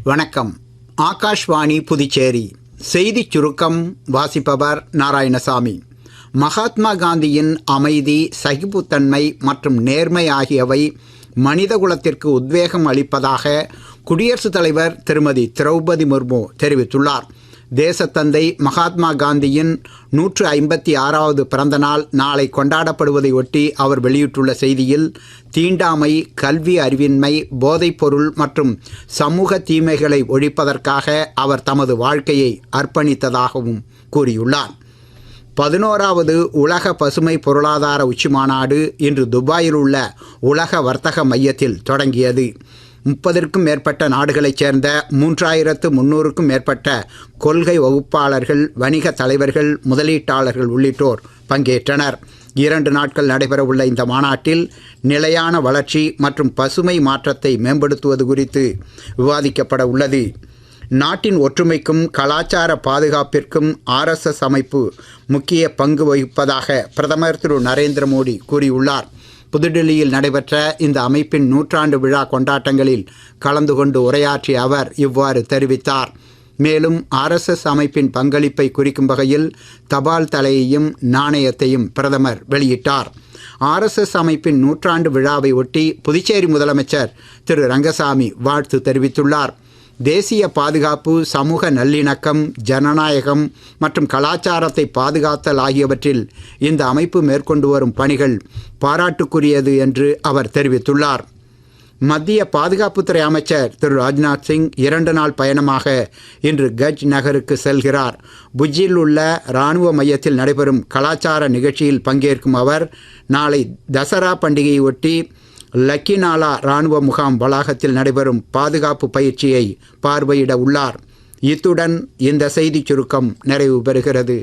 வணக்கம். ஆகாஷ்வாணி புதுச்சேரி செய்திச் சுருக்கம் வாசிப்பவர் நாராயணசாமி. மகாத்மா காந்தியின் அமைதி, சகிப்புத்தன்மை மற்றும் நேர்மை ஆகியவை மனிதகுலத்திற்கு உத்வேகம் அளிப்பதாக குடியரசுத் தலைவர் திருமதி திரௌபதி முர்மு தெரிவித்துள்ளார். தேசத்தந்தை மகாத்மா காந்தியின் 156வது பிறந்தநாள் நாளை கொண்டாடப்படுவதை ஒட்டி அவர் வெளியிட்டுள்ள செய்தியில், தீண்டாமை, கல்வி அறிவின்மை, போதைப்பொருள் மற்றும் சமூக தீமைகளை ஒழிப்பதற்காக அவர் தமது வாழ்க்கையை அர்ப்பணித்ததாகவும் கூறியுள்ளார். 11வது உலக பசுமை பொருளாதார உச்சிமாநாடு இன்று துபாயில் உள்ள உலக வர்த்தக மையத்தில் தொடங்கியது. 30க்கும் மேற்பட்ட நாடுகளைச் சேர்ந்த 3300க்கும் மேற்பட்ட கொள்கை வகுப்பாளர்கள், வணிக தலைவர்கள், முதலீட்டாளர்கள் உள்ளிட்டோர் பங்கேற்றனர். 2 நாட்கள் நடைபெறவுள்ள இந்த மாநாட்டில் நிலையான வளர்ச்சி மற்றும் பசுமை மாற்றத்தை மேம்படுத்துவது குறித்து விவாதிக்கப்பட உள்ளது. நாட்டின் ஒற்றுமைக்கும் கலாச்சார பாதுகாப்பிற்கும் RSS அமைப்பு முக்கிய பங்கு வகிப்பதாக பிரதமர் திரு நரேந்திர மோடி கூறியுள்ளார். புதுடில்லியில் நடைபெற்ற இந்த அமைப்பின் 100ஆண்டு விழா கொண்டாட்டங்களில் கலந்து கொண்டு உரையாற்றிய அவர் இவ்வாறு தெரிவித்தார். மேலும் RSS அமைப்பின் பங்களிப்பை குறிக்கும் வகையில் தபால் தலையையும் நாணயத்தையும் பிரதமர் வெளியிட்டார். RSS அமைப்பின் 100ஆண்டு விழாவை ஒட்டி புதுச்சேரி முதலமைச்சர் திரு ரங்கசாமி வாழ்த்து தெரிவித்துள்ளார். தேசிய பாதுகாப்பு, சமூக நல்லிணக்கம், ஜனநாயகம் மற்றும் கலாச்சாரத்தை பாதுகாத்தல் ஆகியவற்றில் இந்த அமைப்பு மேற்கொண்டு வரும் பணிகள் பாராட்டுக்குரியது என்று அவர் தெரிவித்துள்ளார். மத்திய பாதுகாப்புத்துறை அமைச்சர் திரு ராஜ்நாத் சிங் 2 நாள் பயணமாக இன்று கட்ச் நகருக்கு செல்கிறார். புஜ்ஜில் உள்ள இராணுவ மையத்தில் நடைபெறும் கலாச்சார நிகழ்ச்சியில் பங்கேற்கும் அவர் நாளை தசரா பண்டிகையை ஒட்டி லக்கினாலா இராணுவ முகாம் வளாகத்தில் நடைபெறும் பாதுகாப்பு பயிற்சியை பார்வையிட உள்ளார். இத்துடன் இந்த செய்திச் சுருக்கம் நிறைவு பெறுகிறது.